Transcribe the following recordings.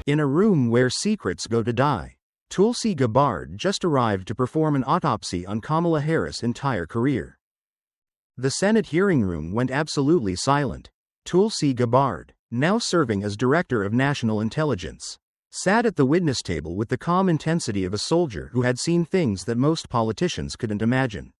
In a room where secrets go to die, Tulsi Gabbard just arrived to perform an autopsy on Kamala Harris' entire career. The Senate hearing room went absolutely silent. Tulsi Gabbard, now serving as Director of National Intelligence, sat at the witness table with the calm intensity of a soldier who had seen things that most politicians couldn't imagine.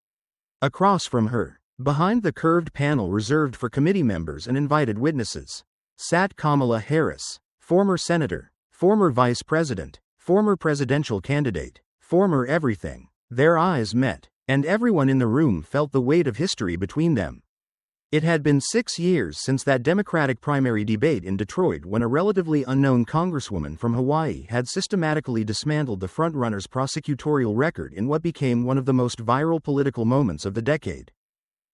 Across from her, behind the curved panel reserved for committee members and invited witnesses, sat Kamala Harris, former senator, former vice president, former presidential candidate, former everything. Their eyes met, and everyone in the room felt the weight of history between them. It had been 6 years since that Democratic primary debate in Detroit when a relatively unknown congresswoman from Hawaii had systematically dismantled the frontrunner's prosecutorial record in what became one of the most viral political moments of the decade.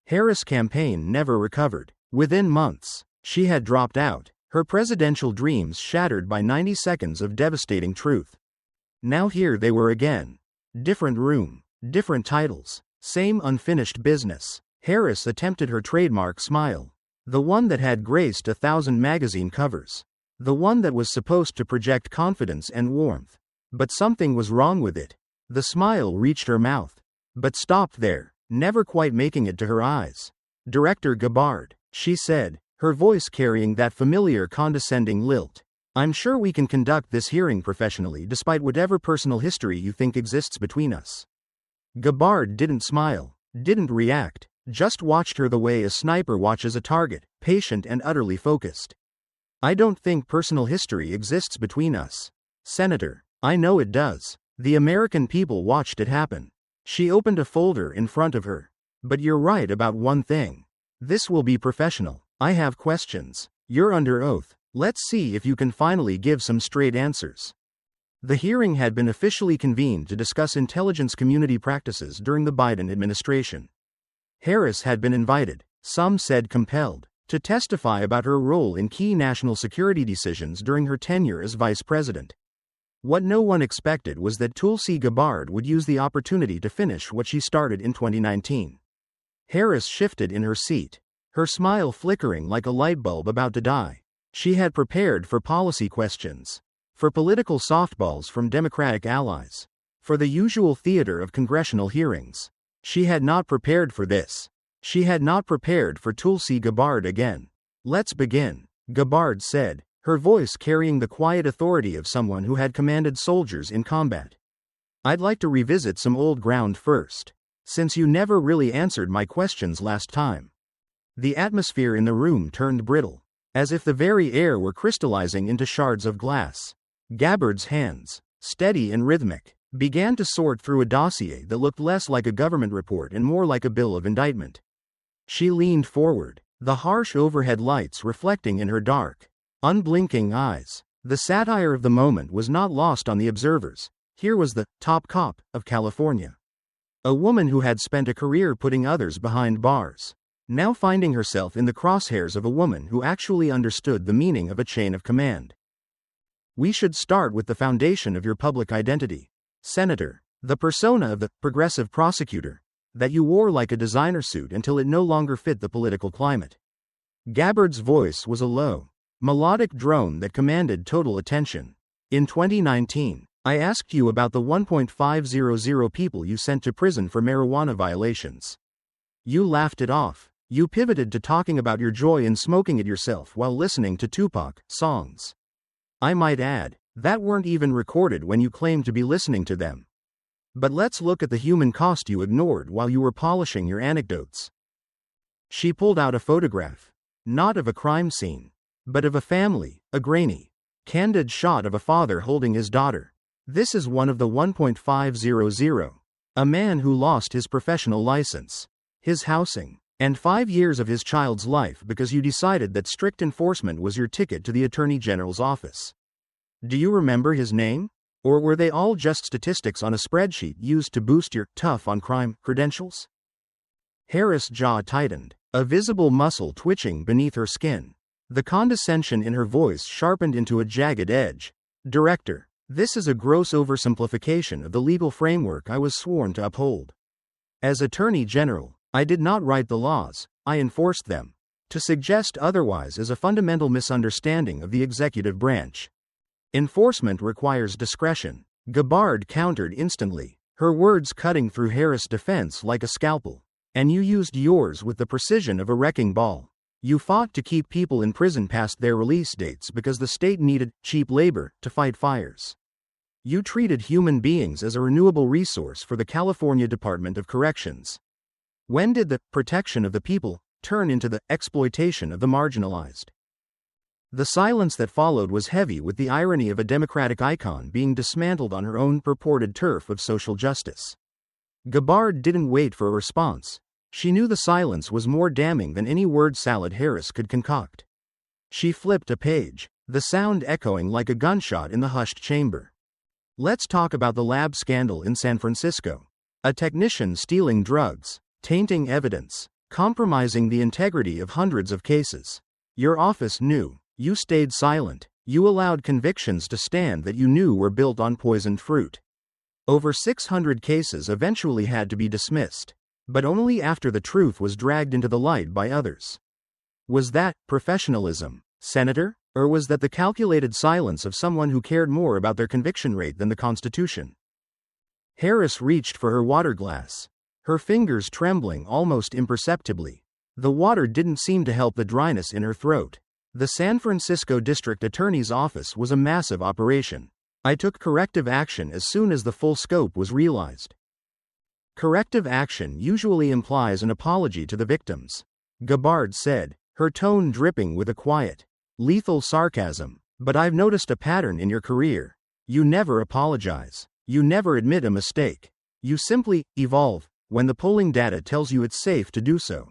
Harris' campaign never recovered. Within months, she had dropped out, her presidential dreams shattered by 90 seconds of devastating truth. Now here they were again. Different room, different titles, same unfinished business. Harris attempted her trademark smile. The one that had graced 1,000 magazine covers. The one that was supposed to project confidence and warmth. But something was wrong with it. The smile reached her mouth, but stopped there, never quite making it to her eyes. "Director Gabbard," she said, her voice carrying that familiar condescending lilt. "I'm sure we can conduct this hearing professionally despite whatever personal history you think exists between us." Gabbard didn't smile, didn't react, just watched her the way a sniper watches a target, patient and utterly focused. "I don't think personal history exists between us, Senator." "I know it does. The American people watched it happen." She opened a folder in front of her. "But you're right about one thing. This will be professional. I have questions. You're under oath. Let's see if you can finally give some straight answers." The hearing had been officially convened to discuss intelligence community practices during the Biden administration. Harris had been invited, some said compelled, to testify about her role in key national security decisions during her tenure as vice president. What no one expected was that Tulsi Gabbard would use the opportunity to finish what she started in 2019. Harris shifted in her seat, her smile flickering like a light bulb about to die. She had prepared for policy questions, for political softballs from Democratic allies, for the usual theater of congressional hearings. She had not prepared for this. She had not prepared for Tulsi Gabbard again. "Let's begin," Gabbard said, her voice carrying the quiet authority of someone who had commanded soldiers in combat. "I'd like to revisit some old ground first, since you never really answered my questions last time." The atmosphere in the room turned brittle, as if the very air were crystallizing into shards of glass. Gabbard's hands, steady and rhythmic, began to sort through a dossier that looked less like a government report and more like a bill of indictment. She leaned forward, the harsh overhead lights reflecting in her dark, unblinking eyes. The satire of the moment was not lost on the observers. Here was the top cop of California. A woman who had spent a career putting others behind bars, now finding herself in the crosshairs of a woman who actually understood the meaning of a chain of command. "We should start with the foundation of your public identity, Senator, the persona of the progressive prosecutor that you wore like a designer suit until it no longer fit the political climate." Gabbard's voice was a low, melodic drone that commanded total attention. "In 2019, I asked you about the 1.500 people you sent to prison for marijuana violations. You laughed it off. You pivoted to talking about your joy in smoking it yourself while listening to Tupac songs. I might add, that weren't even recorded when you claimed to be listening to them. But let's look at the human cost you ignored while you were polishing your anecdotes." She pulled out a photograph, not of a crime scene, but of a family, a grainy, candid shot of a father holding his daughter. "This is one of the 1.500. A man who lost his professional license, his housing, and 5 years of his child's life because you decided that strict enforcement was your ticket to the Attorney General's office. Do you remember his name? Or were they all just statistics on a spreadsheet used to boost your tough on crime credentials?" Harris' jaw tightened, a visible muscle twitching beneath her skin. The condescension in her voice sharpened into a jagged edge. "Director, this is a gross oversimplification of the legal framework I was sworn to uphold. As Attorney General, I did not write the laws, I enforced them. To suggest otherwise is a fundamental misunderstanding of the executive branch." Enforcement requires discretion. Gabbard countered instantly, her words cutting through Harris' defense like a scalpel. And you used yours with the precision of a wrecking ball. You fought to keep people in prison past their release dates because the state needed cheap labor to fight fires. You treated human beings as a renewable resource for the California Department of Corrections. When did the protection of the people turn into the exploitation of the marginalized? The silence that followed was heavy with the irony of a Democratic icon being dismantled on her own purported turf of social justice. Gabbard didn't wait for a response. She knew the silence was more damning than any word salad Harris could concoct. She flipped a page, the sound echoing like a gunshot in the hushed chamber. Let's talk about the lab scandal in San Francisco. A technician stealing drugs, tainting evidence, compromising the integrity of hundreds of cases. Your office knew. You stayed silent. You allowed convictions to stand that you knew were built on poisoned fruit. Over 600 cases eventually had to be dismissed, but only after the truth was dragged into the light by others. Was that professionalism, Senator? Or was that the calculated silence of someone who cared more about their conviction rate than the Constitution? Harris reached for her water glass, her fingers trembling almost imperceptibly. The water didn't seem to help the dryness in her throat. The San Francisco District Attorney's Office was a massive operation. I took corrective action as soon as the full scope was realized. Corrective action usually implies an apology to the victims, Gabbard said, her tone dripping with a quiet, lethal sarcasm. But I've noticed a pattern in your career. You never apologize. You never admit a mistake. You simply evolve when the polling data tells you it's safe to do so.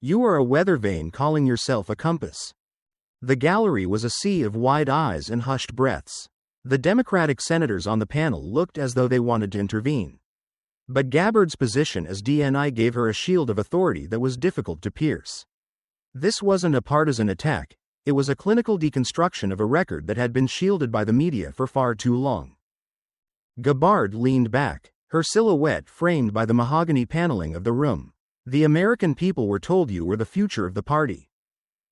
You are a weather vane calling yourself a compass. The gallery was a sea of wide eyes and hushed breaths. The Democratic senators on the panel looked as though they wanted to intervene. But Gabbard's position as DNI gave her a shield of authority that was difficult to pierce. This wasn't a partisan attack, it was a clinical deconstruction of a record that had been shielded by the media for far too long. Gabbard leaned back, her silhouette framed by the mahogany paneling of the room. The American people were told you were the future of the party.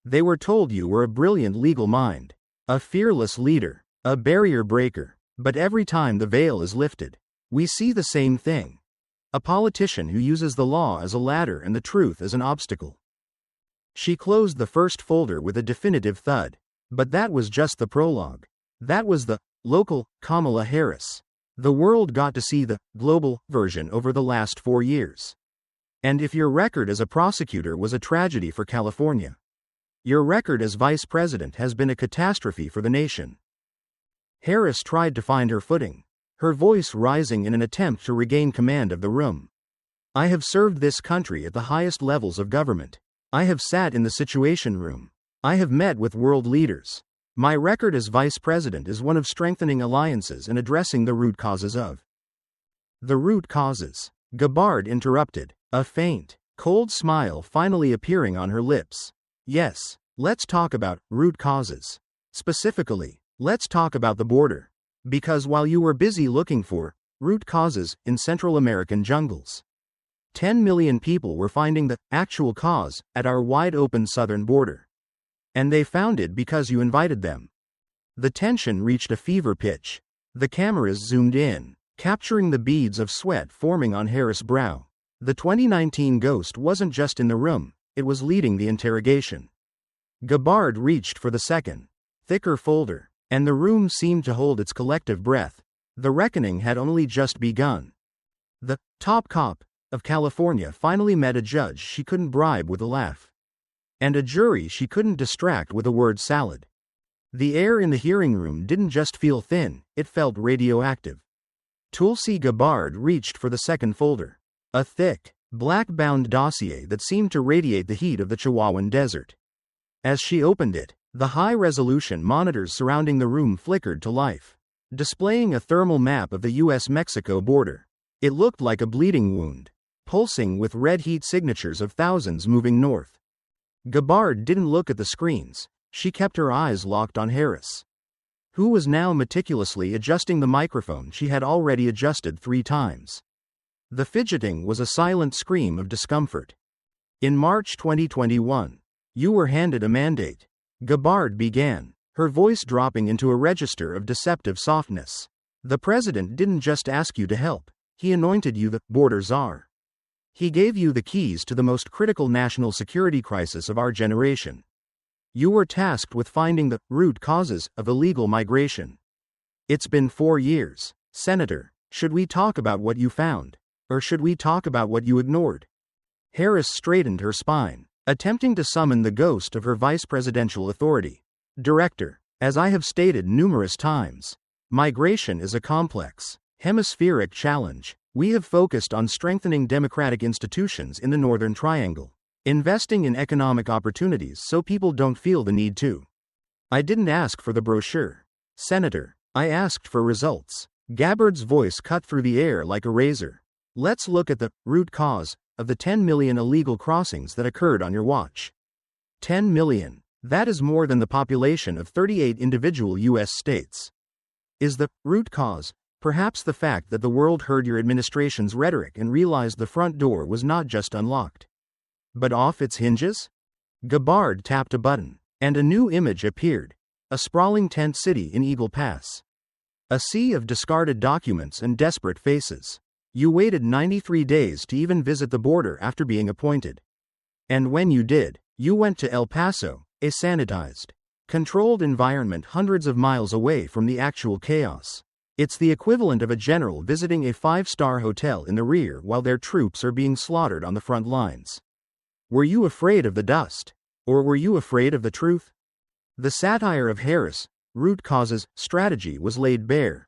They were told you were a brilliant legal mind, a fearless leader, a barrier breaker. But every time the veil is lifted, we see the same thing. A politician who uses the law as a ladder and the truth as an obstacle. She closed the first folder with a definitive thud. But that was just the prologue. That was the local Kamala Harris. The world got to see the global version over the last 4 years. And if your record as a prosecutor was a tragedy for California, your record as vice president has been a catastrophe for the nation. Harris tried to find her footing, her voice rising in an attempt to regain command of the room. I have served this country at the highest levels of government. I have sat in the Situation Room. I have met with world leaders. My record as vice president is one of strengthening alliances and addressing the root causes of. The root causes, Gabbard interrupted, a faint, cold smile finally appearing on her lips. Yes, let's talk about root causes. Specifically, let's talk about the border. Because while you were busy looking for root causes in Central American jungles, 10 million people were finding the actual cause at our wide-open southern border. And they found it because you invited them. The tension reached a fever pitch. The cameras zoomed in, capturing the beads of sweat forming on Harris' brow. The 2019 ghost wasn't just in the room, it was leading the interrogation. Gabbard reached for the second, thicker folder, and the room seemed to hold its collective breath. The reckoning had only just begun. The top cop of California finally met a judge she couldn't bribe with a laugh. And a jury she couldn't distract with a word salad. The air in the hearing room didn't just feel thin, it felt radioactive. Tulsi Gabbard reached for the second folder. A thick, black-bound dossier that seemed to radiate the heat of the Chihuahuan desert. As she opened it, the high-resolution monitors surrounding the room flickered to life, displaying a thermal map of the US-Mexico border. It looked like a bleeding wound, pulsing with red heat signatures of thousands moving north. Gabbard didn't look at the screens, she kept her eyes locked on Harris, who was now meticulously adjusting the microphone she had already adjusted 3 times. The fidgeting was a silent scream of discomfort. In March 2021, you were handed a mandate. Gabbard began, her voice dropping into a register of deceptive softness. The president didn't just ask you to help, he anointed you the border czar. He gave you the keys to the most critical national security crisis of our generation. You were tasked with finding the root causes of illegal migration. It's been 4 years, Senator. Should we talk about what you found? Or should we talk about what you ignored? Harris straightened her spine, attempting to summon the ghost of her vice presidential authority. Director, as I have stated numerous times, migration is a complex, hemispheric challenge. We have focused on strengthening democratic institutions in the Northern Triangle, investing in economic opportunities so people don't feel the need to. I didn't ask for the brochure, Senator. I asked for results. Gabbard's voice cut through the air like a razor. Let's look at the root cause of the 10 million illegal crossings that occurred on your watch. 10 million. That is more than the population of 38 individual U.S. states. Is the root cause perhaps the fact that the world heard your administration's rhetoric and realized the front door was not just unlocked, but off its hinges? Gabbard tapped a button, and a new image appeared. A sprawling tent city in Eagle Pass. A sea of discarded documents and desperate faces. You waited 93 days to even visit the border after being appointed. And when you did, you went to El Paso, a sanitized, controlled environment hundreds of miles away from the actual chaos. It's the equivalent of a general visiting a 5-star hotel in the rear while their troops are being slaughtered on the front lines. Were you afraid of the dust? Or were you afraid of the truth? The satire of Harris' root causes strategy was laid bare.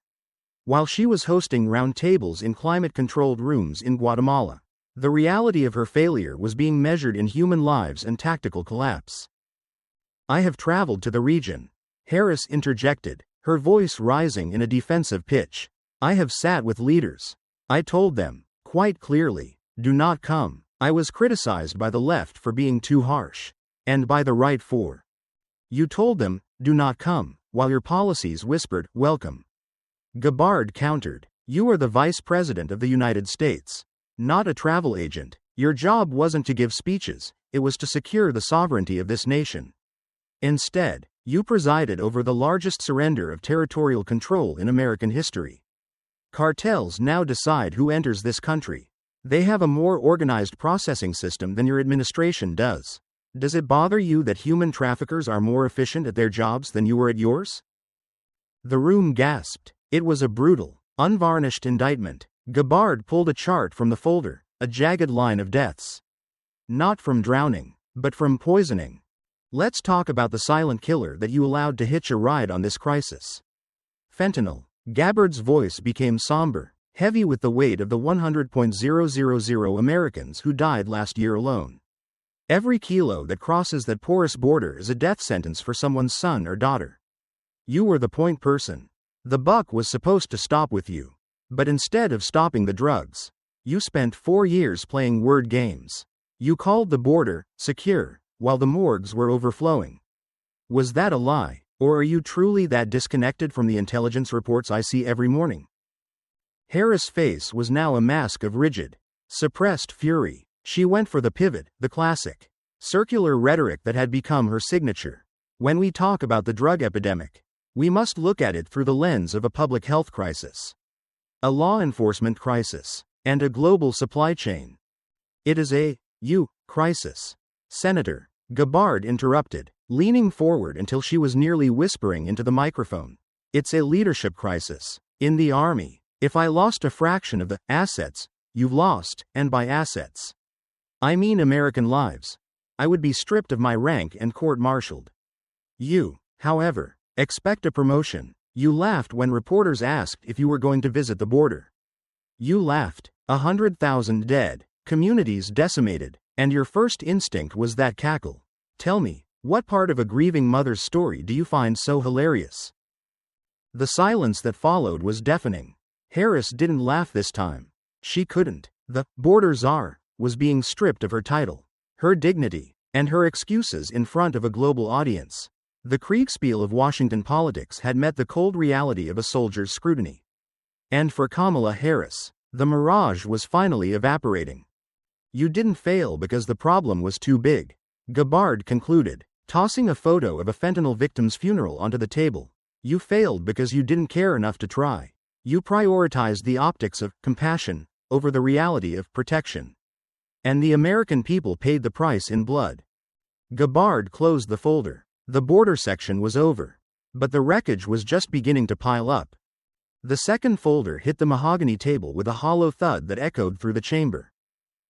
While she was hosting roundtables in climate-controlled rooms in Guatemala, the reality of her failure was being measured in human lives and tactical collapse. I have traveled to the region, Harris interjected, her voice rising in a defensive pitch. I have sat with leaders. I told them, quite clearly, do not come. I was criticized by the left for being too harsh, and by the right for. You told them, do not come, while your policies whispered, welcome. Gabbard countered, you are the vice president of the United States, not a travel agent. Your job wasn't to give speeches, it was to secure the sovereignty of this nation. Instead, you presided over the largest surrender of territorial control in American history. Cartels now decide who enters this country. They have a more organized processing system than your administration does. Does it bother you that human traffickers are more efficient at their jobs than you were at yours? The room gasped. It was a brutal, unvarnished indictment. Gabbard pulled a chart from the folder, a jagged line of deaths. Not from drowning, but from poisoning. Let's talk about the silent killer that you allowed to hitch a ride on this crisis. Fentanyl. Gabbard's voice became somber, heavy with the weight of the 100,000 Americans who died last year alone. Every kilo that crosses that porous border is a death sentence for someone's son or daughter. You were the point person. The buck was supposed to stop with you. But instead of stopping the drugs, you spent 4 years playing word games. You called the border secure, while the morgues were overflowing. Was that a lie, or are you truly that disconnected from the intelligence reports I see every morning? Harris' face was now a mask of rigid, suppressed fury. She went for the pivot, the classic, circular rhetoric that had become her signature. When we talk about the drug epidemic, we must look at it through the lens of a public health crisis, a law enforcement crisis, and a global supply chain. It is a crisis. Senator, Gabbard interrupted, leaning forward until she was nearly whispering into the microphone. It's a leadership crisis. In the Army, if I lost a fraction of the assets you've lost, and by assets, I mean American lives, I would be stripped of my rank and court-martialed. You, however, expect a promotion. You laughed when reporters asked if you were going to visit the border. You laughed. 100,000 dead, communities decimated, and your first instinct was that cackle. Tell me, what part of a grieving mother's story do you find so hilarious? The silence that followed was deafening. Harris didn't laugh this time. She couldn't. The border czar was being stripped of her title, her dignity, and her excuses in front of a global audience. The Kriegspiel of Washington politics had met the cold reality of a soldier's scrutiny. And for Kamala Harris, the mirage was finally evaporating. You didn't fail because the problem was too big, Gabbard concluded, tossing a photo of a fentanyl victim's funeral onto the table. You failed because you didn't care enough to try. You prioritized the optics of compassion over the reality of protection. And the American people paid the price in blood. Gabbard closed the folder. The border section was over. But the wreckage was just beginning to pile up. The second folder hit the mahogany table with a hollow thud that echoed through the chamber,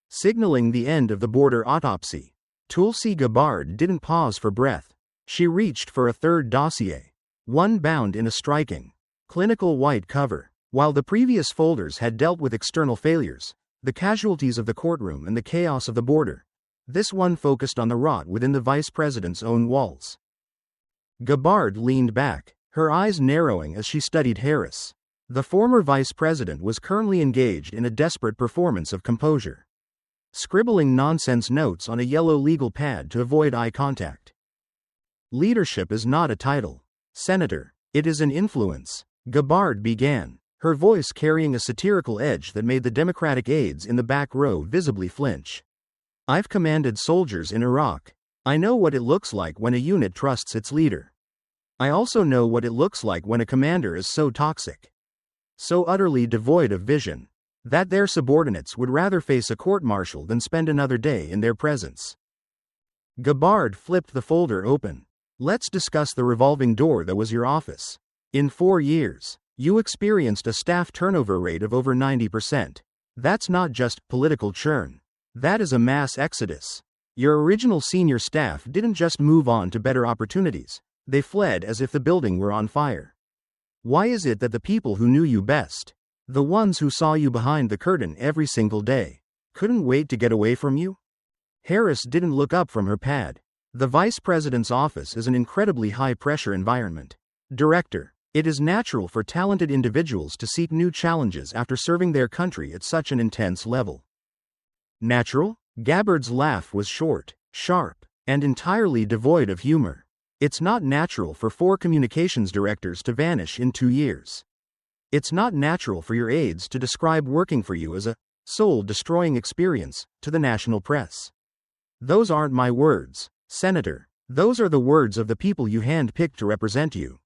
signaling the end of the border autopsy. Tulsi Gabbard didn't pause for breath. She reached for a third dossier, one bound in a striking, clinical white cover. While the previous folders had dealt with external failures, the casualties of the courtroom and the chaos of the border, this one focused on the rot within the vice president's own walls. Gabbard leaned back, her eyes narrowing as she studied Harris. The former vice president was currently engaged in a desperate performance of composure, scribbling nonsense notes on a yellow legal pad to avoid eye contact. Leadership is not a title, Senator. It is an influence, Gabbard began, her voice carrying a satirical edge that made the Democratic aides in the back row visibly flinch. I've commanded soldiers in Iraq. I know what it looks like when a unit trusts its leader. I also know what it looks like when a commander is so toxic, so utterly devoid of vision, that their subordinates would rather face a court-martial than spend another day in their presence. Gabbard flipped the folder open. Let's discuss the revolving door that was your office. In 4 years, you experienced a staff turnover rate of over 90%. That's not just political churn. That is a mass exodus. Your original senior staff didn't just move on to better opportunities. They fled as if the building were on fire. Why is it that the people who knew you best, the ones who saw you behind the curtain every single day, couldn't wait to get away from you? Harris didn't look up from her pad. The vice president's office is an incredibly high-pressure environment. Director, it is natural for talented individuals to seek new challenges after serving their country at such an intense level. Natural? Gabbard's laugh was short, sharp, and entirely devoid of humor. It's not natural for 4 communications directors to vanish in 2 years. It's not natural for your aides to describe working for you as a soul-destroying experience to the national press. Those aren't my words, Senator. Those are the words of the people you handpicked to represent you.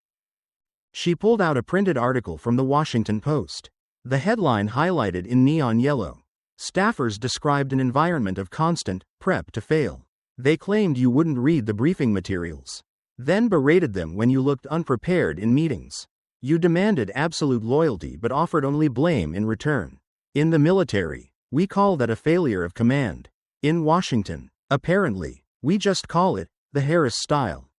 She pulled out a printed article from the Washington Post. The headline highlighted in neon yellow. Staffers described an environment of constant prep to fail. They claimed you wouldn't read the briefing materials, then berated them when you looked unprepared in meetings. You demanded absolute loyalty but offered only blame in return. In the military, we call that a failure of command. In Washington, apparently, we just call it the Harris style.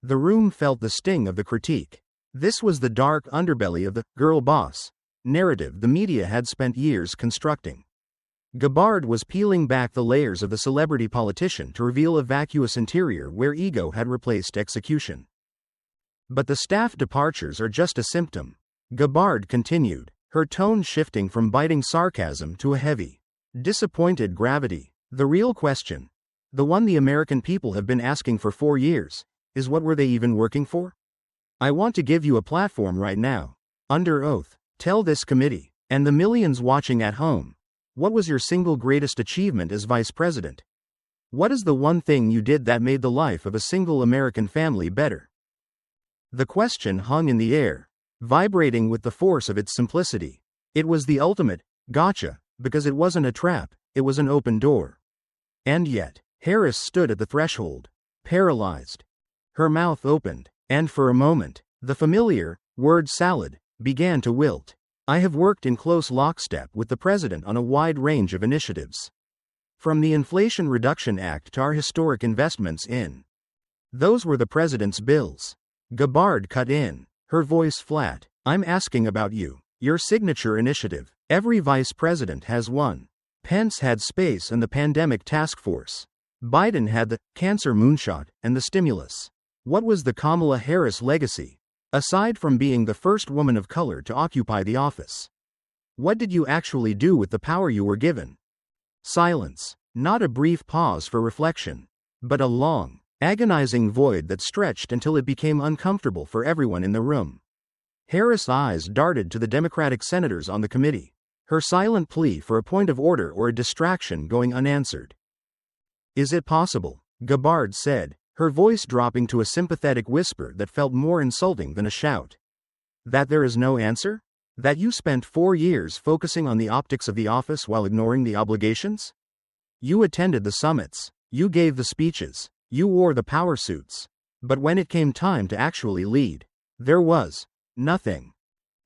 The room felt the sting of the critique. This was the dark underbelly of the girl boss narrative the media had spent years constructing. Gabbard was peeling back the layers of the celebrity politician to reveal a vacuous interior where ego had replaced execution. But the staff departures are just a symptom, Gabbard continued, her tone shifting from biting sarcasm to a heavy, disappointed gravity. The real question, the one the American people have been asking for 4 years, is what were they even working for? I want to give you a platform right now, under oath. Tell this committee, and the millions watching at home, what was your single greatest achievement as vice president? What is the one thing you did that made the life of a single American family better? The question hung in the air, vibrating with the force of its simplicity. It was the ultimate gotcha, because it wasn't a trap, it was an open door. And yet, Harris stood at the threshold, paralyzed. Her mouth opened, and for a moment, the familiar word salad began to wilt. I have worked in close lockstep with the president on a wide range of initiatives. From the Inflation Reduction Act to our historic investments in. Those were the president's bills. Gabbard cut in, her voice flat. I'm asking about you, your signature initiative. Every vice president has one. Pence had space and the pandemic task force. Biden had the cancer moonshot and the stimulus. What was the Kamala Harris legacy? Aside from being the first woman of color to occupy the office, what did you actually do with the power you were given? Silence, not a brief pause for reflection, but a long, agonizing void that stretched until it became uncomfortable for everyone in the room. Harris' eyes darted to the Democratic senators on the committee, her silent plea for a point of order or a distraction going unanswered. Is it possible? Gabbard said. her voice dropping to a sympathetic whisper that felt more insulting than a shout. That there is no answer? That you spent 4 years focusing on the optics of the office while ignoring the obligations? You attended the summits, you gave the speeches, you wore the power suits. But when it came time to actually lead, there was nothing.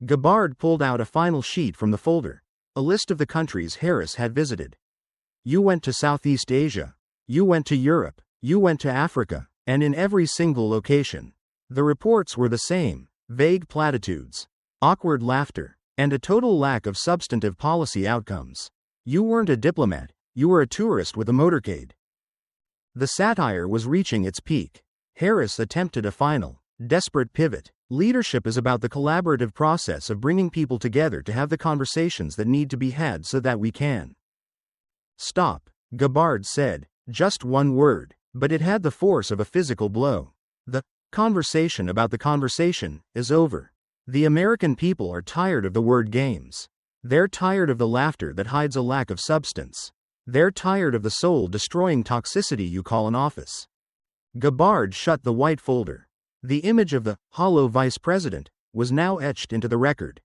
Gabbard pulled out a final sheet from the folder, a list of the countries Harris had visited. You went to Southeast Asia, you went to Europe, you went to Africa, and in every single location, the reports were the same: vague platitudes, awkward laughter, and a total lack of substantive policy outcomes. You weren't a diplomat, you were a tourist with a motorcade. The satire was reaching its peak. Harris attempted a final, desperate pivot. Leadership is about the collaborative process of bringing people together to have the conversations that need to be had so that we can. Stop, Gabbard said, just one word, but it had the force of a physical blow. The conversation about the conversation is over. The American people are tired of the word games. They're tired of the laughter that hides a lack of substance. They're tired of the soul-destroying toxicity you call an office. Gabbard shut the white folder. The image of the hollow vice president was now etched into the record.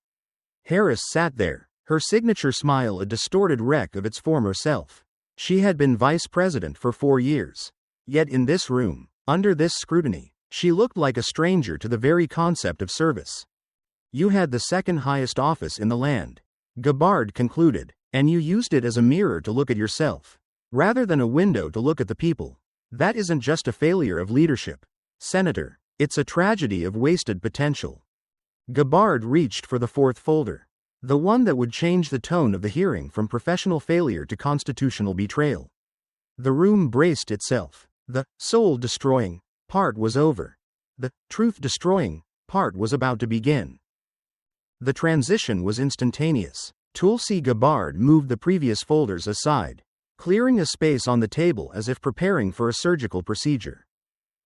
Harris sat there, her signature smile a distorted wreck of its former self. She had been vice president for 4 years. Yet in this room, under this scrutiny, she looked like a stranger to the very concept of service. You had the second highest office in the land, Gabbard concluded, and you used it as a mirror to look at yourself, rather than a window to look at the people. That isn't just a failure of leadership, Senator, it's a tragedy of wasted potential. Gabbard reached for the fourth folder, the one that would change the tone of the hearing from professional failure to constitutional betrayal. The room braced itself. The soul-destroying part was over. The truth-destroying part was about to begin. The transition was instantaneous. Tulsi Gabbard moved the previous folders aside, clearing a space on the table as if preparing for a surgical procedure.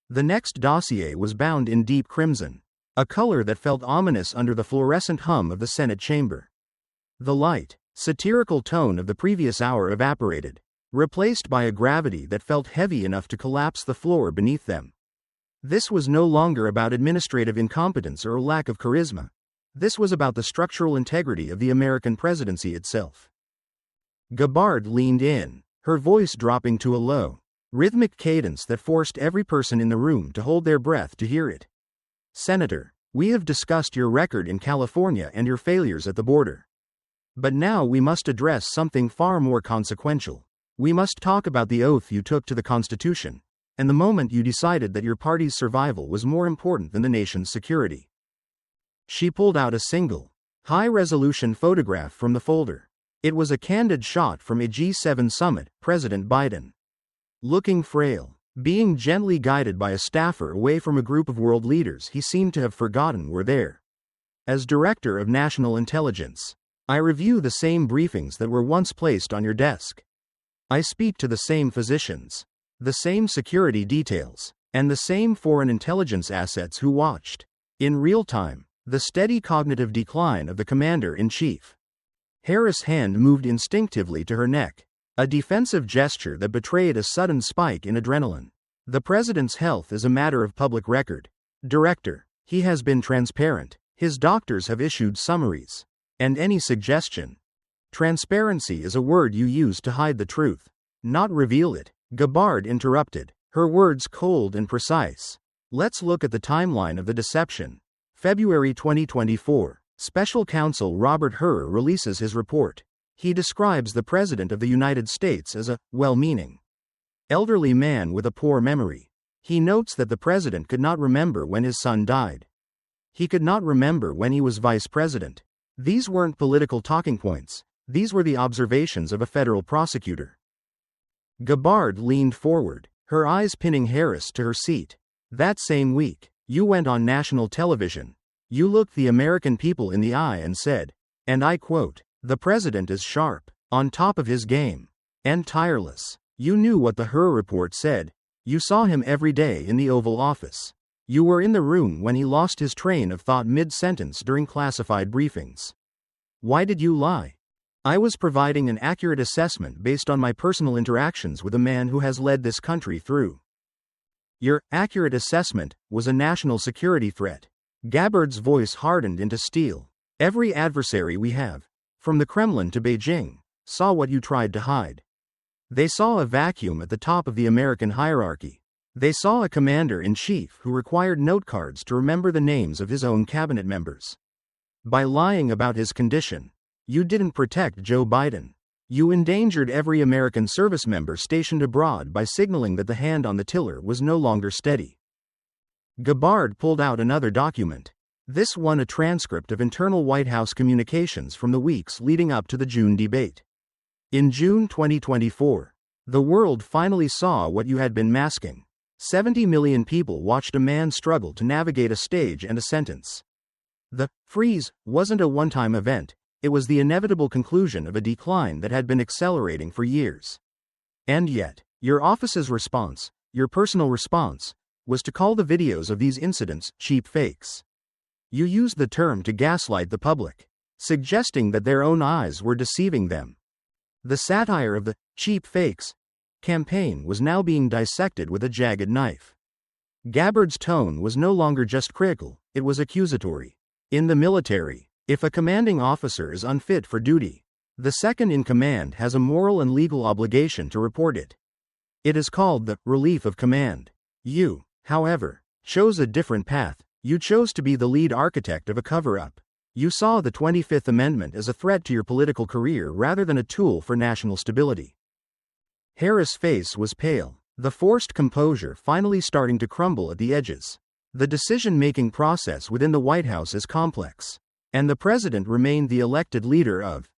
The next dossier was bound in deep crimson, a color that felt ominous under the fluorescent hum of the Senate chamber. The light, satirical tone of the previous hour evaporated, replaced by a gravity that felt heavy enough to collapse the floor beneath them. This was no longer about administrative incompetence or lack of charisma. This was about the structural integrity of the American presidency itself. Gabbard leaned in, her voice dropping to a low, rhythmic cadence that forced every person in the room to hold their breath to hear it. Senator, we have discussed your record in California and your failures at the border. But now we must address something far more consequential. We must talk about the oath you took to the Constitution, and the moment you decided that your party's survival was more important than the nation's security. She pulled out a single, high-resolution photograph from the folder. It was a candid shot from a G7 summit, President Biden. Looking frail, being gently guided by a staffer away from a group of world leaders he seemed to have forgotten were there. As Director of National Intelligence, I review the same briefings that were once placed on your desk. I speak to the same physicians, the same security details, and the same foreign intelligence assets who watched, in real time, the steady cognitive decline of the commander-in-chief. Harris' hand moved instinctively to her neck, a defensive gesture that betrayed a sudden spike in adrenaline. The president's health is a matter of public record. Director, he has been transparent. His doctors have issued summaries. And any suggestion. Transparency is a word you use to hide the truth, not reveal it. Gabbard interrupted, her words cold and precise. Let's look at the timeline of the deception. February 2024, Special Counsel Robert Hur releases his report. He describes the President of the United States as a well-meaning, elderly man with a poor memory. He notes that the President could not remember when his son died. He could not remember when he was Vice President. These weren't political talking points. These were the observations of a federal prosecutor. Gabbard leaned forward, her eyes pinning Harris to her seat. That same week, you went on national television. You looked the American people in the eye and said, and I quote, "The president is sharp, on top of his game, and tireless." You knew what the Hur report said. You saw him every day in the Oval Office. You were in the room when he lost his train of thought mid-sentence during classified briefings. Why did you lie? I was providing an accurate assessment based on my personal interactions with a man who has led this country through Your accurate assessment was a national security threat. Gabbard's voice hardened into steel. Every adversary we have, from the Kremlin to Beijing, saw what you tried to hide. They saw a vacuum at the top of the American hierarchy. They saw a commander-in-chief who required note cards to remember the names of his own cabinet members. By lying about his condition, you didn't protect Joe Biden. You endangered every American service member stationed abroad by signaling that the hand on the tiller was no longer steady. Gabbard pulled out another document. This one a transcript of internal White House communications from the weeks leading up to the June debate. In June 2024, the world finally saw what you had been masking. 70 million people watched a man struggle to navigate a stage and a sentence. The freeze wasn't a one-time event, it was the inevitable conclusion of a decline that had been accelerating for years. And yet, your office's response, your personal response, was to call the videos of these incidents cheap fakes. You used the term to gaslight the public, suggesting that their own eyes were deceiving them. The satire of the cheap fakes campaign was now being dissected with a jagged knife. Gabbard's tone was no longer just critical, it was accusatory. In the military, if a commanding officer is unfit for duty, the second in command has a moral and legal obligation to report it. It is called the relief of command. You, however, chose a different path. You chose to be the lead architect of a cover-up. You saw the 25th Amendment as a threat to your political career rather than a tool for national stability. Harris' face was pale, the forced composure finally starting to crumble at the edges. The decision-making process within the White House is complex, and the president remained the elected leader of.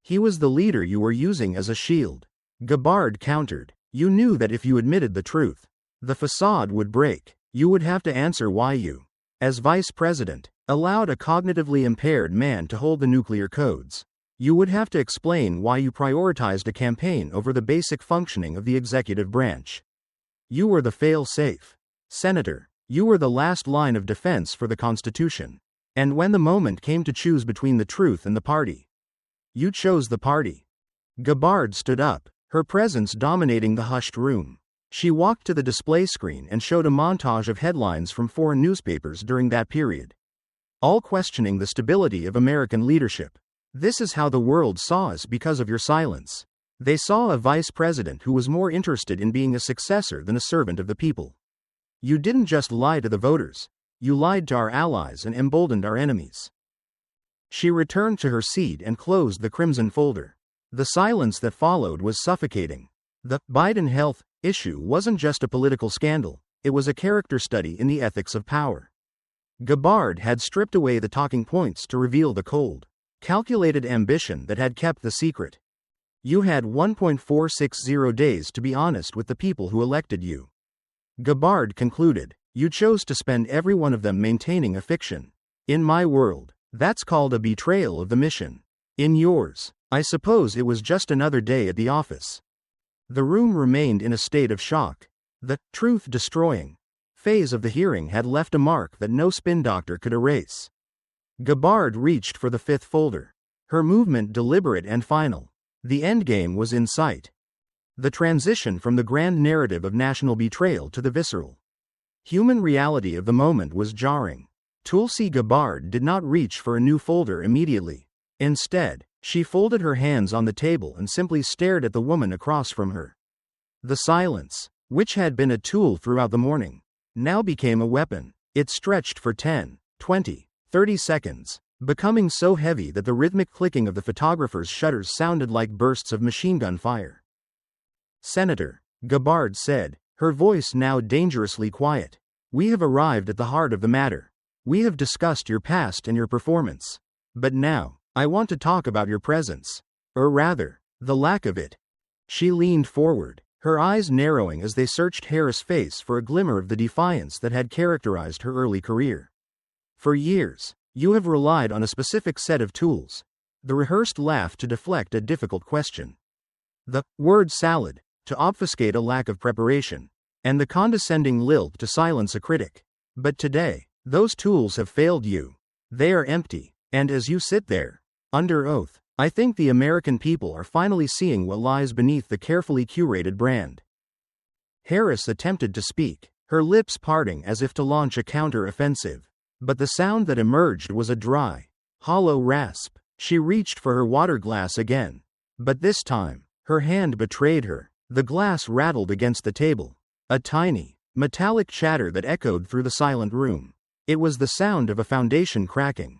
He was the leader you were using as a shield. Gabbard countered. You knew that if you admitted the truth, the facade would break. You would have to answer why you, as vice president, allowed a cognitively impaired man to hold the nuclear codes. You would have to explain why you prioritized a campaign over the basic functioning of the executive branch. You were the fail-safe. Senator, you were the last line of defense for the Constitution. And when the moment came to choose between the truth and the party, you chose the party. Gabbard stood up, her presence dominating the hushed room. She walked to the display screen and showed a montage of headlines from foreign newspapers during that period, all questioning the stability of American leadership. This is how the world saw us because of your silence. They saw a vice president who was more interested in being a successor than a servant of the people. You didn't just lie to the voters, you lied to our allies and emboldened our enemies. She returned to her seat and closed the crimson folder. The silence that followed was suffocating. The Biden health issue wasn't just a political scandal, it was a character study in the ethics of power. Gabbard had stripped away the talking points to reveal the cold, calculated ambition that had kept the secret. You had 1.460 days to be honest with the people who elected you. Gabbard concluded, you chose to spend every one of them maintaining a fiction. In my world, that's called a betrayal of the mission. In yours, I suppose it was just another day at the office. The room remained in a state of shock. The truth-destroying phase of the hearing had left a mark that no spin doctor could erase. Gabbard reached for the fifth folder, her movement deliberate and final. The endgame was in sight. The transition from the grand narrative of national betrayal to the visceral, human reality of the moment was jarring. Tulsi Gabbard did not reach for a new folder immediately. Instead, she folded her hands on the table and simply stared at the woman across from her. The silence, which had been a tool throughout the morning, now became a weapon. It stretched for 10, 20, 30 seconds, becoming so heavy that the rhythmic clicking of the photographer's shutters sounded like bursts of machine gun fire. Senator, Gabbard said, her voice now dangerously quiet, we have arrived at the heart of the matter. We have discussed your past and your performance. But now, I want to talk about your presence. Or rather, the lack of it. She leaned forward, her eyes narrowing as they searched Harris' face for a glimmer of the defiance that had characterized her early career. For years, you have relied on a specific set of tools. The rehearsed laugh to deflect a difficult question. The word salad, to obfuscate a lack of preparation. And the condescending lilt to silence a critic. But today, those tools have failed you. They are empty, and as you sit there, under oath, I think the American people are finally seeing what lies beneath the carefully curated brand. Harris attempted to speak, her lips parting as if to launch a counter-offensive. But the sound that emerged was a dry, hollow rasp. She reached for her water glass again. But this time, her hand betrayed her. The glass rattled against the table. A tiny, metallic chatter that echoed through the silent room. It was the sound of a foundation cracking.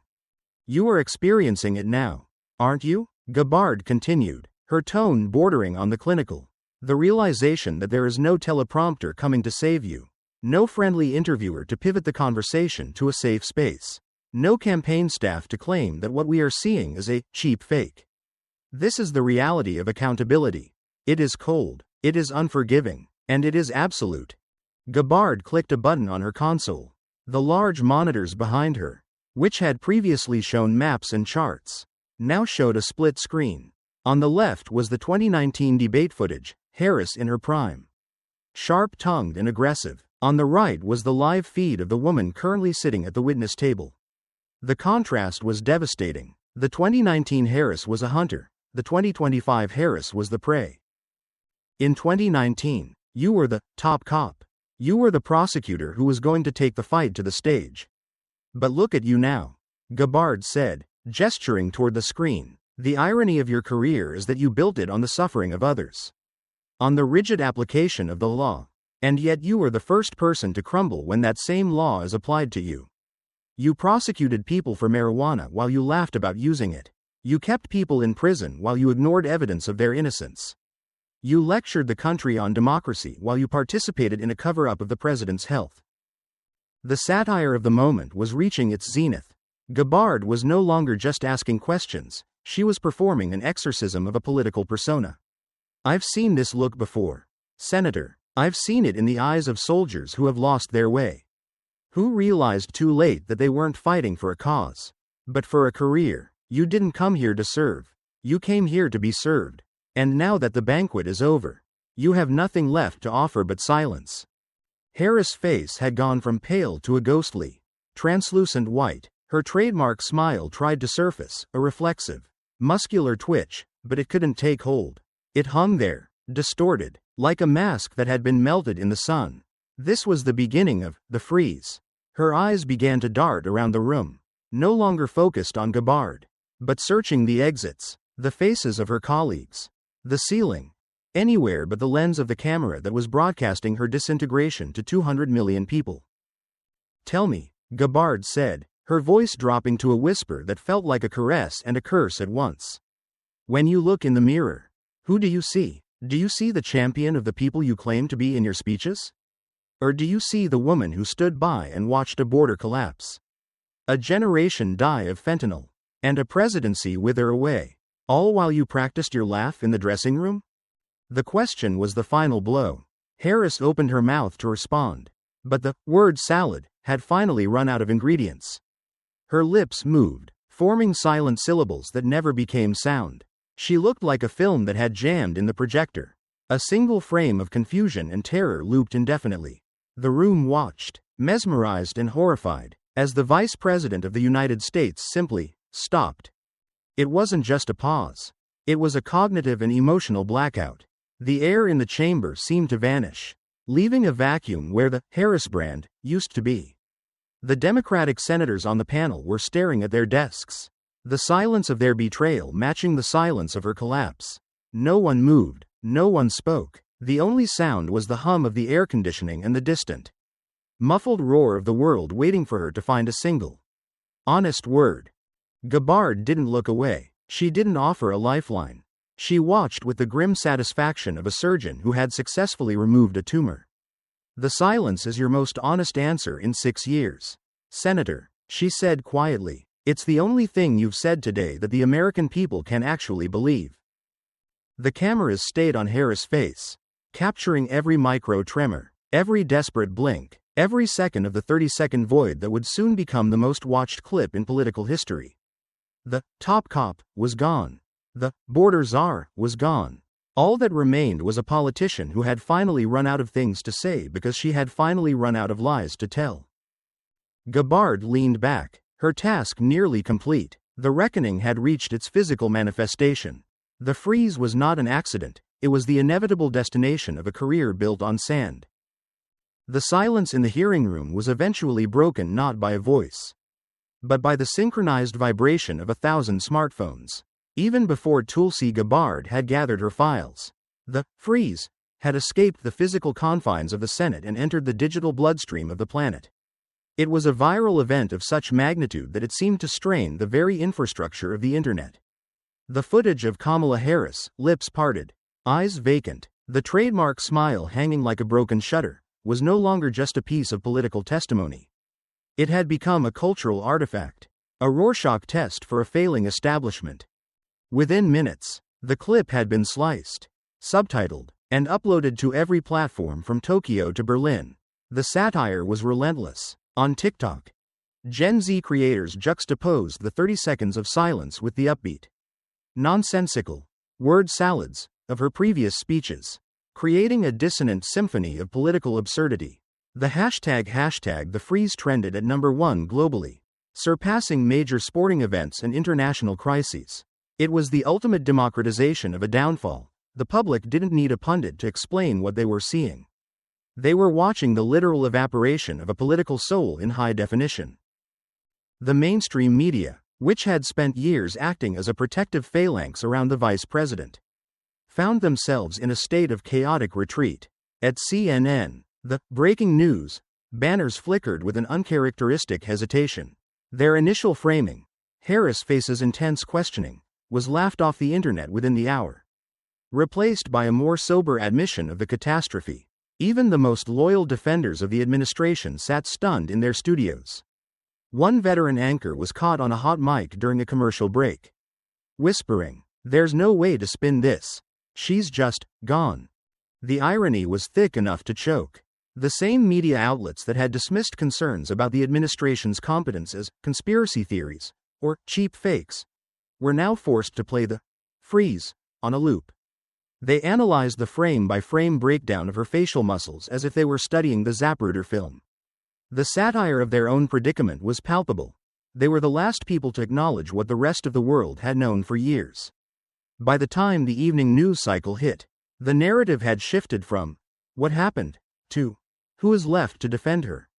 "You are experiencing it now, aren't you?" Gabbard continued, her tone bordering on the clinical. "The realization that there is no teleprompter coming to save you. No friendly interviewer to pivot the conversation to a safe space. No campaign staff to claim that what we are seeing is a cheap fake. This is the reality of accountability. It is cold, it is unforgiving, and it is absolute." Gabbard clicked a button on her console. The large monitors behind her, which had previously shown maps and charts, now showed a split screen. On the left was the 2019 debate footage, Harris in her prime, sharp-tongued and aggressive. On the right was the live feed of the woman currently sitting at the witness table. The contrast was devastating. The 2019 Harris was a hunter. The 2025 Harris was the prey. In 2019, you were the top cop. You were the prosecutor who was going to take the fight to the stage. But look at you now, Gabbard said, gesturing toward the screen. The irony of your career is that you built it on the suffering of others, on the rigid application of the law. And yet you are the first person to crumble when that same law is applied to you. You prosecuted people for marijuana while you laughed about using it. You kept people in prison while you ignored evidence of their innocence. You lectured the country on democracy while you participated in a cover-up of the president's health. The satire of the moment was reaching its zenith. Gabbard was no longer just asking questions, she was performing an exorcism of a political persona. "I've seen this look before, Senator. I've seen it in the eyes of soldiers who have lost their way. Who realized too late that they weren't fighting for a cause, but for a career. You didn't come here to serve. You came here to be served. And now that the banquet is over, you have nothing left to offer but silence." Harris' face had gone from pale to a ghostly, translucent white. Her trademark smile tried to surface, a reflexive, muscular twitch, but it couldn't take hold. It hung there, distorted, like a mask that had been melted in the sun. This was the beginning of the freeze. Her eyes began to dart around the room, no longer focused on Gabbard, but searching the exits, the faces of her colleagues, the ceiling, anywhere but the lens of the camera that was broadcasting her disintegration to 200 million people. "Tell me," Gabbard said, her voice dropping to a whisper that felt like a caress and a curse at once. "When you look in the mirror, who do you see? Do you see the champion of the people you claim to be in your speeches? Or do you see the woman who stood by and watched a border collapse, a generation die of fentanyl, and a presidency wither away, all while you practiced your laugh in the dressing room?" The question was the final blow. Harris opened her mouth to respond, but the word salad had finally run out of ingredients. Her lips moved, forming silent syllables that never became sound. She looked like a film that had jammed in the projector. A single frame of confusion and terror looped indefinitely. The room watched, mesmerized and horrified, as the Vice President of the United States simply stopped. It wasn't just a pause. It was a cognitive and emotional blackout. The air in the chamber seemed to vanish, leaving a vacuum where the Harris brand used to be. The Democratic senators on the panel were staring at their desks, the silence of their betrayal matching the silence of her collapse. No one moved, no one spoke. The only sound was the hum of the air conditioning and the distant, muffled roar of the world waiting for her to find a single, honest word. Gabbard didn't look away. She didn't offer a lifeline. She watched with the grim satisfaction of a surgeon who had successfully removed a tumor. "The silence is your most honest answer in 6 years, Senator," she said quietly. "It's the only thing you've said today that the American people can actually believe." The cameras stayed on Harris' face, capturing every micro tremor, every desperate blink, every second of the 30-second void that would soon become the most watched clip in political history. The top cop was gone. The border czar was gone. All that remained was a politician who had finally run out of things to say because she had finally run out of lies to tell. Gabbard leaned back, her task nearly complete. The reckoning had reached its physical manifestation. The freeze was not an accident, it was the inevitable destination of a career built on sand. The silence in the hearing room was eventually broken not by a voice, but by the synchronized vibration of 1,000 smartphones. Even before Tulsi Gabbard had gathered her files, the freeze had escaped the physical confines of the Senate and entered the digital bloodstream of the planet. It was a viral event of such magnitude that it seemed to strain the very infrastructure of the internet. The footage of Kamala Harris, lips parted, eyes vacant, the trademark smile hanging like a broken shutter, was no longer just a piece of political testimony. It had become a cultural artifact, a Rorschach test for a failing establishment. Within minutes, the clip had been sliced, subtitled, and uploaded to every platform from Tokyo to Berlin. The satire was relentless. On TikTok, Gen Z creators juxtaposed the 30 seconds of silence with the upbeat, nonsensical word salads of her previous speeches, creating a dissonant symphony of political absurdity. The hashtag the freeze trended at #1 globally, surpassing major sporting events and international crises. It was the ultimate democratization of a downfall. The public didn't need a pundit to explain what they were seeing. They were watching the literal evaporation of a political soul in high definition. The mainstream media, which had spent years acting as a protective phalanx around the vice president, found themselves in a state of chaotic retreat. At CNN, the breaking news banners flickered with an uncharacteristic hesitation. Their initial framing, Harris faces intense questioning, was laughed off the internet within the hour, replaced by a more sober admission of the catastrophe. Even the most loyal defenders of the administration sat stunned in their studios. One veteran anchor was caught on a hot mic during a commercial break, whispering, "There's no way to spin this. She's just gone." The irony was thick enough to choke. The same media outlets that had dismissed concerns about the administration's competence as conspiracy theories or cheap fakes were now forced to play the freeze on a loop. They analyzed the frame-by-frame breakdown of her facial muscles as if they were studying the Zapruder film. The satire of their own predicament was palpable. They were the last people to acknowledge what the rest of the world had known for years. By the time the evening news cycle hit, the narrative had shifted from, "What happened?" to, "Who is left to defend her?"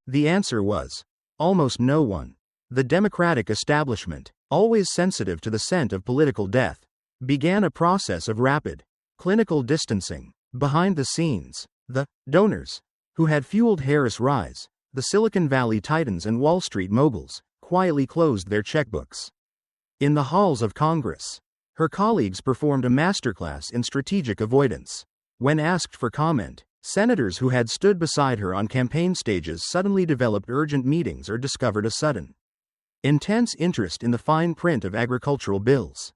The answer was, almost no one. The Democratic establishment, always sensitive to the scent of political death, began a process of rapid, clinical distancing. Behind the scenes, the donors, who had fueled Harris' rise, the Silicon Valley titans and Wall Street moguls, quietly closed their checkbooks. In the halls of Congress, her colleagues performed a masterclass in strategic avoidance. When asked for comment, senators who had stood beside her on campaign stages suddenly developed urgent meetings or discovered a sudden, intense interest in the fine print of agricultural bills.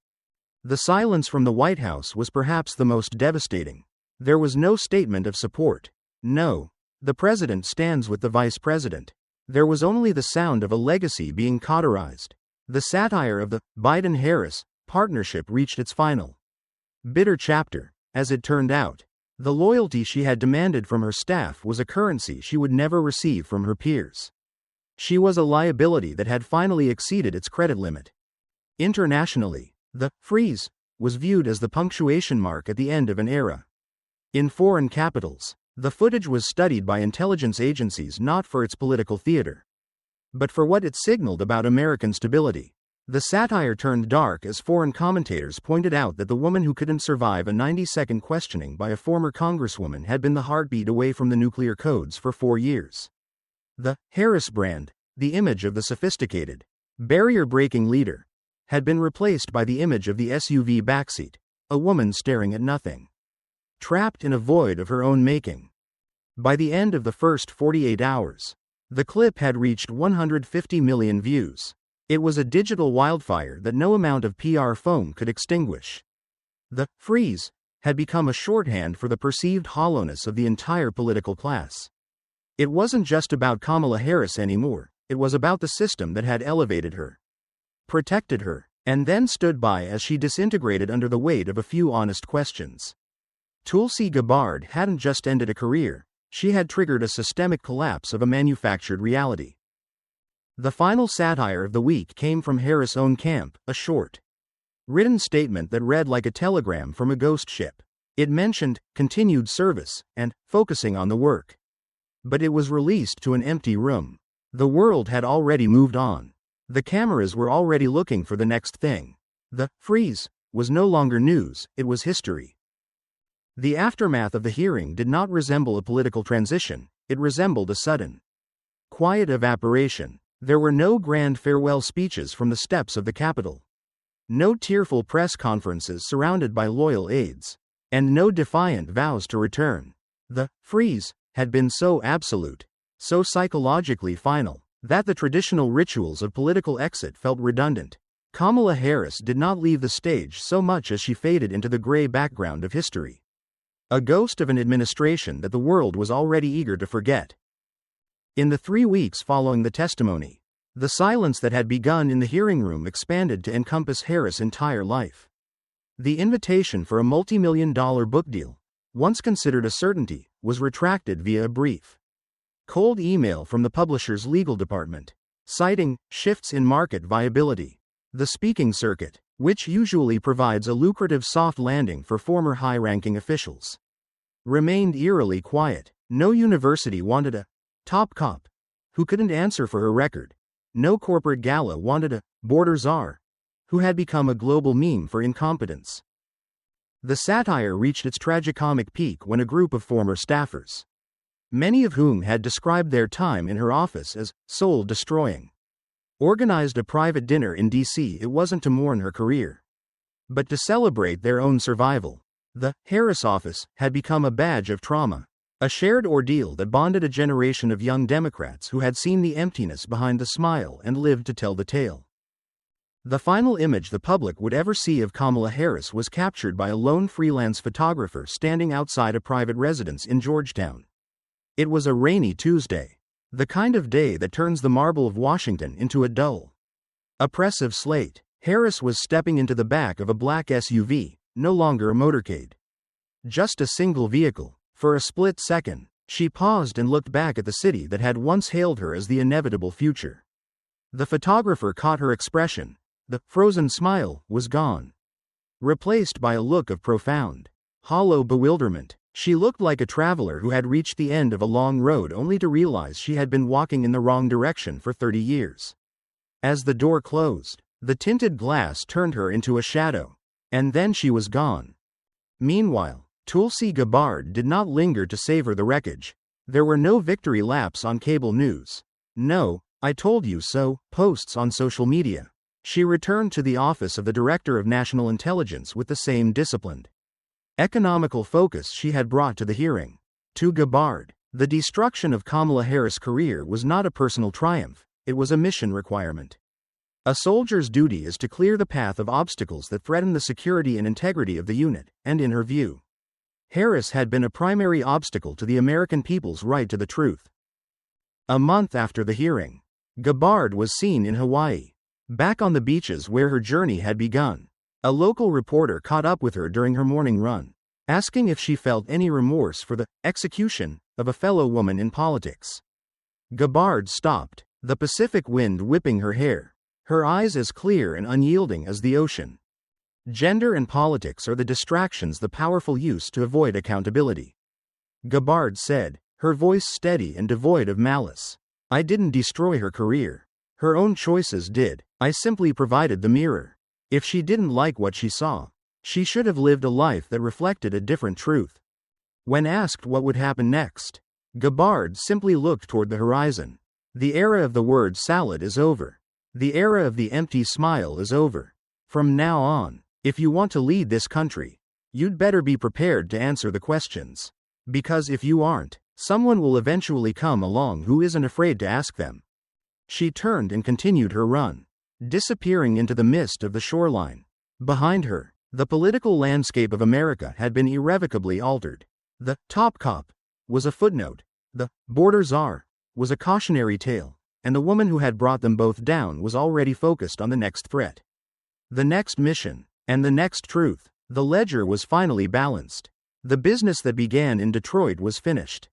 The silence from the White House was perhaps the most devastating. There was no statement of support. No, the president stands with the vice president. There was only the sound of a legacy being cauterized. The satire of the Biden-Harris partnership reached its final, bitter chapter. As it turned out, the loyalty she had demanded from her staff was a currency she would never receive from her peers. She was a liability that had finally exceeded its credit limit. Internationally, the freeze was viewed as the punctuation mark at the end of an era. In foreign capitals, the footage was studied by intelligence agencies not for its political theater, but for what it signaled about American stability. The satire turned dark as foreign commentators pointed out that the woman who couldn't survive a 90-second questioning by a former congresswoman had been the heartbeat away from the nuclear codes for 4 years. The Harris brand, the image of the sophisticated, barrier-breaking leader, had been replaced by the image of the SUV backseat, a woman staring at nothing, trapped in a void of her own making. By the end of the first 48 hours, the clip had reached 150 million views. It was a digital wildfire that no amount of PR foam could extinguish. The freeze had become a shorthand for the perceived hollowness of the entire political class. It wasn't just about Kamala Harris anymore, it was about the system that had elevated her, protected her, and then stood by as she disintegrated under the weight of a few honest questions. Tulsi Gabbard hadn't just ended a career, she had triggered a systemic collapse of a manufactured reality. The final satire of the week came from Harris' own camp, a short, written statement that read like a telegram from a ghost ship. It mentioned continued service and focusing on the work. But it was released to an empty room. The world had already moved on. The cameras were already looking for the next thing. The freeze was no longer news, it was history. The aftermath of the hearing did not resemble a political transition, it resembled a sudden, quiet evaporation. There were no grand farewell speeches from the steps of the Capitol. No tearful press conferences surrounded by loyal aides. And no defiant vows to return. The freeze had been so absolute, so psychologically final, that the traditional rituals of political exit felt redundant. Kamala Harris did not leave the stage so much as she faded into the gray background of history. A ghost of an administration that the world was already eager to forget. In the 3 weeks following the testimony, the silence that had begun in the hearing room expanded to encompass Harris' entire life. The invitation for a multi-million-dollar book deal, once considered a certainty, was retracted via a brief, cold email from the publisher's legal department, citing shifts in market viability. The speaking circuit, which usually provides a lucrative soft landing for former high-ranking officials, remained eerily quiet. No university wanted a top cop who couldn't answer for her record. No corporate gala wanted a border czar who had become a global meme for incompetence. The satire reached its tragicomic peak when a group of former staffers, many of whom had described their time in her office as soul-destroying, organized a private dinner in D.C. It wasn't to mourn her career, but to celebrate their own survival. The Harris office had become a badge of trauma, a shared ordeal that bonded a generation of young Democrats who had seen the emptiness behind the smile and lived to tell the tale. The final image the public would ever see of Kamala Harris was captured by a lone freelance photographer standing outside a private residence in Georgetown. It was a rainy Tuesday, the kind of day that turns the marble of Washington into a dull, oppressive slate. Harris was stepping into the back of a black SUV, no longer a motorcade, just a single vehicle. For a split second, she paused and looked back at the city that had once hailed her as the inevitable future. The photographer caught her expression. The frozen smile was gone, replaced by a look of profound, hollow bewilderment. She looked like a traveler who had reached the end of a long road only to realize she had been walking in the wrong direction for 30 years. As the door closed, the tinted glass turned her into a shadow, and then she was gone. Meanwhile, Tulsi Gabbard did not linger to savor the wreckage. There were no victory laps on cable news. No, "I told you so" posts on social media. She returned to the office of the Director of National Intelligence with the same disciplined, economical focus she had brought to the hearing. To Gabbard, the destruction of Kamala Harris' career was not a personal triumph, it was a mission requirement. A soldier's duty is to clear the path of obstacles that threaten the security and integrity of the unit, and in her view, Harris had been a primary obstacle to the American people's right to the truth. A month after the hearing, Gabbard was seen in Hawaii, back on the beaches where her journey had begun. A local reporter caught up with her during her morning run, asking if she felt any remorse for the execution of a fellow woman in politics. Gabbard stopped, the Pacific wind whipping her hair, her eyes as clear and unyielding as the ocean. Gender and politics are the distractions the powerful use to avoid accountability, Gabbard said, her voice steady and devoid of malice. I didn't destroy her career. Her own choices did. I simply provided the mirror. If she didn't like what she saw, she should have lived a life that reflected a different truth. When asked what would happen next, Gabbard simply looked toward the horizon. The era of the word salad is over. The era of the empty smile is over. From now on, if you want to lead this country, you'd better be prepared to answer the questions. Because if you aren't, someone will eventually come along who isn't afraid to ask them. She turned and continued her run, disappearing into the mist of the shoreline. Behind her, the political landscape of America had been irrevocably altered. The top cop was a footnote. The border czar was a cautionary tale, and the woman who had brought them both down was already focused on the next threat, the next mission, and the next truth. The ledger was finally balanced. The business that began in Detroit was finished.